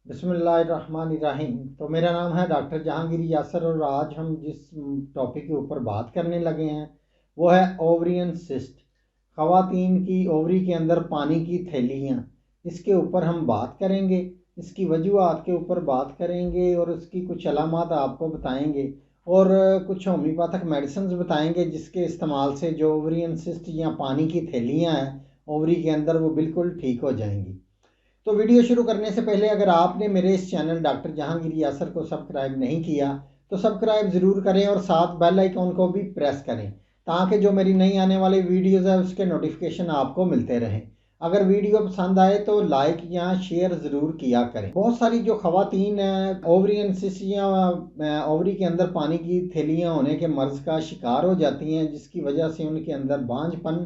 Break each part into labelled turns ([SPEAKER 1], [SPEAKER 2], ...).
[SPEAKER 1] बिस्मिल्लाहिर्रहमानिर्रहीम। तो मेरा नाम है डॉक्टर जहांगीर यासर और आज हम जिस टॉपिक के ऊपर बात करने लगे हैं वो है ओवरियन सिस्ट। ख़वातीन की ओवरी के अंदर पानी की थैलियाँ, इसके ऊपर हम बात करेंगे, इसकी वजूहात के ऊपर बात करेंगे और इसकी कुछ अलामात आपको बताएंगे और कुछ होम्योपैथिक मेडिसिन बताएंगे जिसके इस्तेमाल से जो ओवरियन सिस्ट या पानी की थैलियाँ हैं ओवरी के अंदर वो बिल्कुल ठीक हो जाएंगी। तो वीडियो शुरू करने से पहले अगर आपने मेरे इस चैनल डॉक्टर जहांगीर यासर को सब्सक्राइब नहीं किया तो सब्सक्राइब ज़रूर करें और साथ बेल आइकॉन को भी प्रेस करें ताकि जो मेरी नई आने वाली वीडियोस है उसके नोटिफिकेशन आपको मिलते रहें। अगर वीडियो पसंद आए तो लाइक या शेयर ज़रूर किया करें। बहुत सारी जो ख़वातीन ओवरियन सिस्ट या ओवरी के अंदर पानी की थैलियाँ होने के मर्ज़ का शिकार हो जाती हैं जिसकी वजह से उनके अंदर बांझपन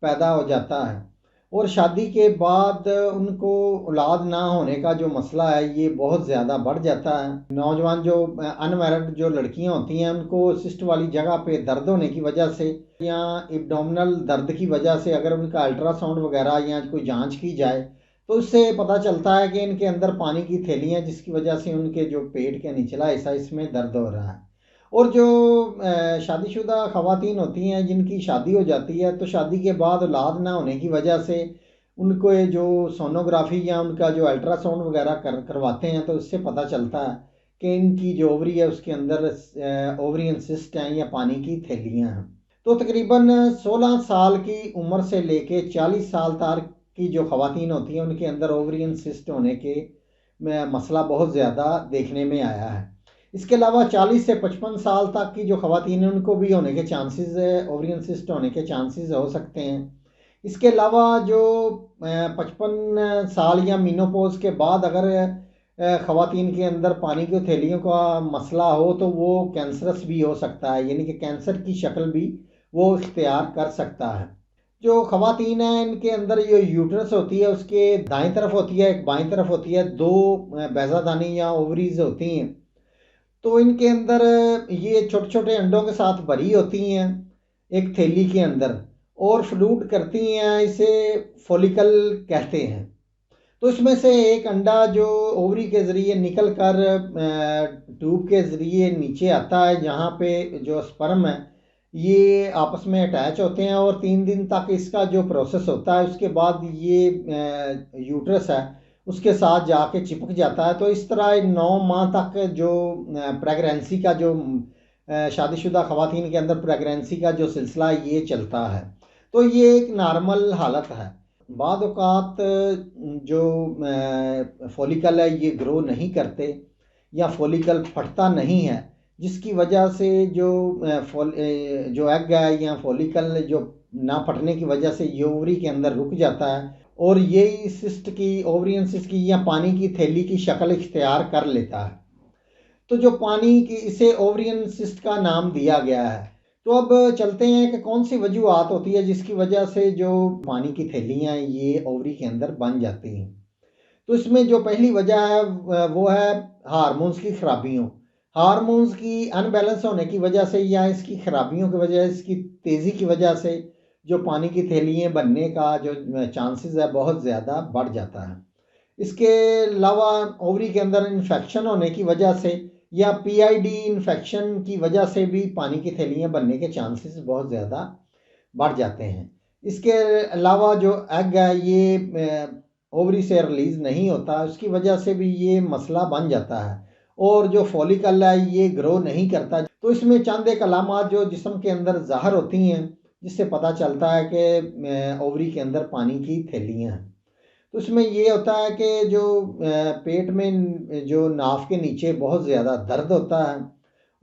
[SPEAKER 1] पैदा हो जाता है और शादी के बाद उनको औलाद ना होने का जो मसला है ये बहुत ज़्यादा बढ़ जाता है। नौजवान जो अनमैरिड जो लड़कियां होती हैं उनको सिस्ट वाली जगह पे दर्द होने की वजह से या एब्डोमिनल दर्द की वजह से अगर उनका अल्ट्रासाउंड वगैरह या कोई जांच की जाए तो उससे पता चलता है कि इनके अंदर पानी की थैलियाँ जिसकी वजह से उनके जो पेट के निचला हिस्सा इसमें दर्द हो रहा है। और जो शादीशुदा ख़वातीन होती हैं जिनकी शादी हो जाती है तो शादी के बाद औलाद ना होने की वजह से उनको ये जो सोनोग्राफी या उनका जो अल्ट्रासाउंड वगैरह करवाते हैं तो इससे पता चलता है कि इनकी जो ओवरी है उसके अंदर ओवरियन सिस्ट हैं या पानी की थैलियाँ हैं। तो तकरीबन 16 साल की उम्र से लेके 40 साल तक की जो ख़वातीन होती हैं उनके अंदर ओवरियन सिस्ट होने के मसला बहुत ज़्यादा देखने में आया है। इसके अलावा 40 से 55 साल तक की जो ख़वातीन हैं उनको भी होने के चांसेस ओवरियन सिस्ट होने के चांसेस हो सकते हैं। इसके अलावा जो 55 साल या मीनोपॉज के बाद अगर ख़वातीन के अंदर पानी की थैलियों का मसला हो तो वो कैंसरस भी हो सकता है, यानी कि कैंसर की शक्ल भी वो इख्तियार कर सकता है। जो ख़वातीन हैं इनके अंदर जो यूट्रस होती है उसके दाईं तरफ होती है, एक बाईं तरफ होती है, दो बैज़ादानी या ओवरीज होती हैं। तो इनके अंदर ये छोटे छोटे अंडों के साथ भरी होती हैं एक थैली के अंदर और फ्लूट करती हैं, इसे फॉलिकल कहते हैं। तो इसमें से एक अंडा जो ओवरी के ज़रिए निकल कर ट्यूब के ज़रिए नीचे आता है जहाँ पे जो स्पर्म है ये आपस में अटैच होते हैं और 3 दिन तक इसका जो प्रोसेस होता है उसके बाद ये यूट्रस है उसके साथ जाके चिपक जाता है। तो इस तरह 9 माह तक जो प्रेगनेंसी का जो शादीशुदा ख़वातीन के अंदर प्रेगनेंसी का जो सिलसिला ये चलता है। तो ये एक नॉर्मल हालत है। बाद औक़ात जो फॉलिकल है ये ग्रो नहीं करते या फॉलिकल फटता नहीं है जिसकी वजह से जो एग है या फॉलिकल जो ना फटने की वजह से ये ओवरी के अंदर रुक जाता है और यही सिस्ट की ओवरियन सिस्ट की या पानी की थैली की शक्ल इख्तियार कर लेता है। तो जो पानी की इसे ओवरियन सिस्ट का नाम दिया गया है। तो अब चलते हैं कि कौन सी वजूहात होती है जिसकी वजह से जो पानी की थैलियाँ ये ओवरी के अंदर बन जाती हैं। तो इसमें जो पहली वजह है वो है हार्मोन्स की खराबियों। हार्मोन्स की अनबैलेंस होने की वजह से या इसकी खराबियों की वजह इसकी तेज़ी की वजह से जो पानी की थैलियाँ बनने का जो चांसेस है बहुत ज़्यादा बढ़ जाता है। इसके अलावा ओवरी के अंदर इन्फेक्शन होने की वजह से या पीआईडी इन्फेक्शन की वजह से भी पानी की थैलियाँ बनने के चांसेस बहुत ज़्यादा बढ़ जाते हैं। इसके अलावा जो एग है ये ओवरी से रिलीज़ नहीं होता, उसकी वजह से भी ये मसला बन जाता है और जो फॉलिकल है ये ग्रो नहीं करता। तो इसमें चंद एक अलामात जो जिस्म के अंदर ज़ाहिर होती हैं जिससे पता चलता है कि ओवरी के अंदर पानी की थैलियाँ हैं। तो इसमें ये होता है कि जो पेट में जो नाफ के नीचे बहुत ज़्यादा दर्द होता है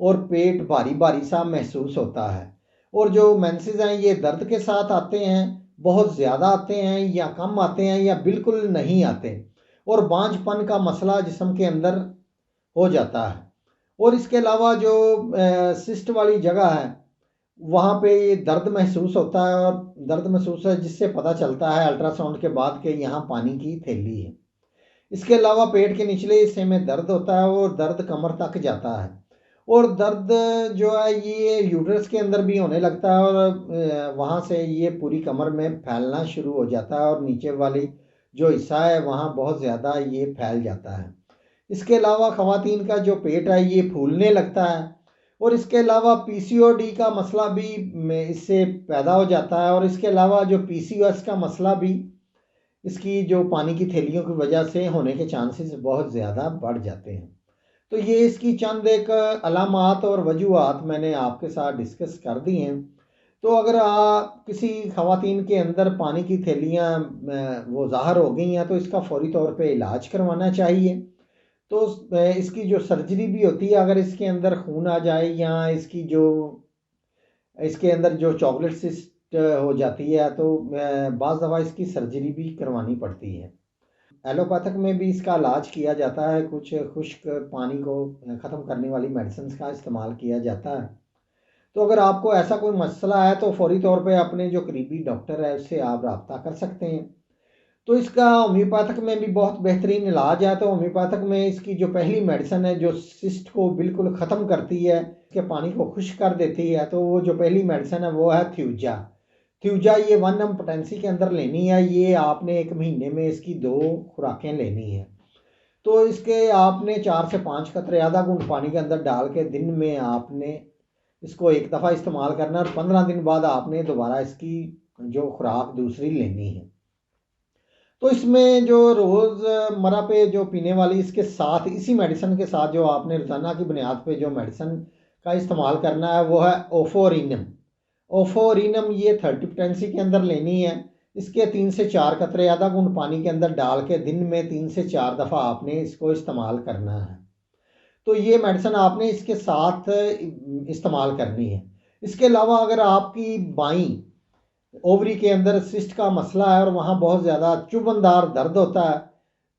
[SPEAKER 1] और पेट भारी भारी सा महसूस होता है और जो मेंसेस हैं ये दर्द के साथ आते हैं, बहुत ज़्यादा आते हैं या कम आते हैं या बिल्कुल नहीं आते और बांझपन का मसला जिस्म के अंदर हो जाता है। और इसके अलावा जो सिस्ट वाली जगह है वहाँ पे ये दर्द महसूस होता है और दर्द महसूस है जिससे पता चलता है अल्ट्रासाउंड के बाद कि यहाँ पानी की थैली है। इसके अलावा पेट के निचले हिस्से में दर्द होता है और दर्द कमर तक जाता है और दर्द जो है ये यूट्रस के अंदर भी होने लगता है और वहाँ से ये पूरी कमर में फैलना शुरू हो जाता है और नीचे वाली जो हिस्सा है वहाँ बहुत ज़्यादा ये फैल जाता है। इसके अलावा ख़वातीन का जो पेट है ये फूलने लगता है, और इसके अलावा पीसीओडी का मसला भी इससे पैदा हो जाता है, और इसके अलावा जो पीसीओएस का मसला भी इसकी जो पानी की थैलियों की वजह से होने के चांसेस बहुत ज़्यादा बढ़ जाते हैं। तो ये इसकी चंद एक अलामात और वजूहात मैंने आपके साथ डिस्कस कर दी हैं। तो अगर किसी ख़वातीन के अंदर पानी की थैलियाँ वो ज़ाहिर हो गई हैं तो इसका फ़ौरी तौर पे इलाज करवाना चाहिए। तो इसकी जो सर्जरी भी होती है, अगर इसके अंदर खून आ जाए या इसके अंदर जो चॉकलेट सिस्ट हो जाती है तो बाज़ दफ़ा इसकी सर्जरी भी करवानी पड़ती है। एलोपैथिक में भी इसका इलाज किया जाता है, कुछ खुश्क पानी को ख़त्म करने वाली मेडिसिन का इस्तेमाल किया जाता है। तो अगर आपको ऐसा कोई मसला है तो फ़ौरी तौर पे अपने जो करीबी डॉक्टर है उससे आप रब्ता कर सकते हैं। तो इसका होम्योपैथिक में भी बहुत बेहतरीन इलाज है। तो होम्योपैथिक में इसकी जो पहली मेडिसिन है जो सिस्ट को बिल्कुल ख़त्म करती है, इसके पानी को खुश्क कर देती है, तो वो जो पहली मेडिसिन है वो है थ्यूजा। थ्यूजा ये 1 mg पोटेंसी के अंदर लेनी है। ये आपने 1 महीने में इसकी 2 खुराकें लेनी है। तो इसके आपने 4 से 5 कतरे आधा घूंट पानी के अंदर डाल के दिन में आपने इसको एक दफ़ा इस्तेमाल करना है, और 15 दिन बाद आपने दोबारा इसकी जो खुराक दूसरी लेनी है। तो इसमें जो रोज़मर्रा पे जो पीने वाली इसके साथ इसी मेडिसिन के साथ जो आपने रोज़ाना की बुनियाद पे जो मेडिसिन का इस्तेमाल करना है वो है ओफोरिनम। ओफोरिनम ये 30 पोटेंसी के अंदर लेनी है। इसके 3 से 4 कतरे आधा घूंट पानी के अंदर डाल के दिन में 3 से 4 दफ़ा आपने इसको इस्तेमाल करना है। तो ये मेडिसिन आपने इसके साथ इस्तेमाल करनी है। इसके अलावा अगर आपकी बाईं ओवरी के अंदर सिस्ट का मसला है और वहाँ बहुत ज़्यादा चुभनदार दर्द होता है,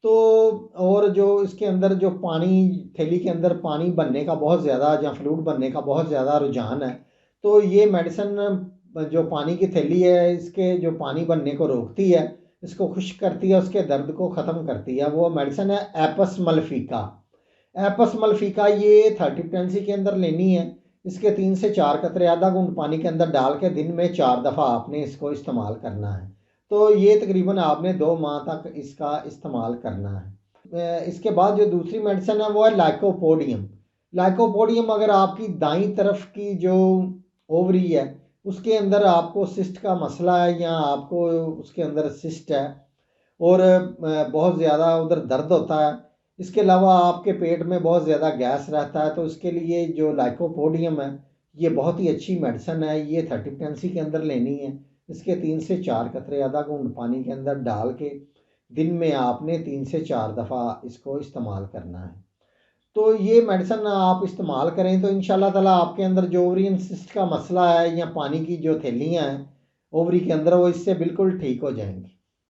[SPEAKER 1] तो और जो इसके अंदर जो पानी थैली के अंदर पानी बनने का बहुत ज़्यादा या फ्लूइड बनने का बहुत ज़्यादा रुझान है, तो ये मेडिसिन जो पानी की थैली है इसके जो पानी बनने को रोकती है, इसको खुश्क करती है, उसके दर्द को ख़त्म करती है। वो मेडिसिन है एपस मल्फिका। एपस मल्फिका ये 30 पोटेंसी के अंदर लेनी है। इसके 3 से 4 कतरे आधा घूंट पानी के अंदर डाल के दिन में 4 दफ़ा आपने इसको इस्तेमाल करना है। तो ये तकरीबन आपने 2 माह तक इसका इस्तेमाल करना है। इसके बाद जो दूसरी मेडिसिन है वो है लाइकोपोडियम। लाइकोपोडियम अगर आपकी दाईं तरफ की जो ओवरी है उसके अंदर आपको सिस्ट का मसला है या आपको उसके अंदर सिस्ट है और बहुत ज़्यादा उधर दर्द होता है, इसके अलावा आपके पेट में बहुत ज़्यादा गैस रहता है, तो इसके लिए जो लाइकोपोडियम है ये बहुत ही अच्छी मेडिसिन है। ये 30 पोटेंसी के अंदर लेनी है। इसके 3 से 4 कतरे आधा घूंट पानी के अंदर डाल के दिन में आपने 3 से 4 दफ़ा इसको इस्तेमाल करना है। तो ये मेडिसिन आप इस्तेमाल करें तो इंशाल्लाह ताला आपके अंदर जो ओवरियन सिस्ट का मसला है या पानी की जो थैलियाँ हैं ओवरी के अंदर वो इससे बिल्कुल ठीक हो जाएंगी।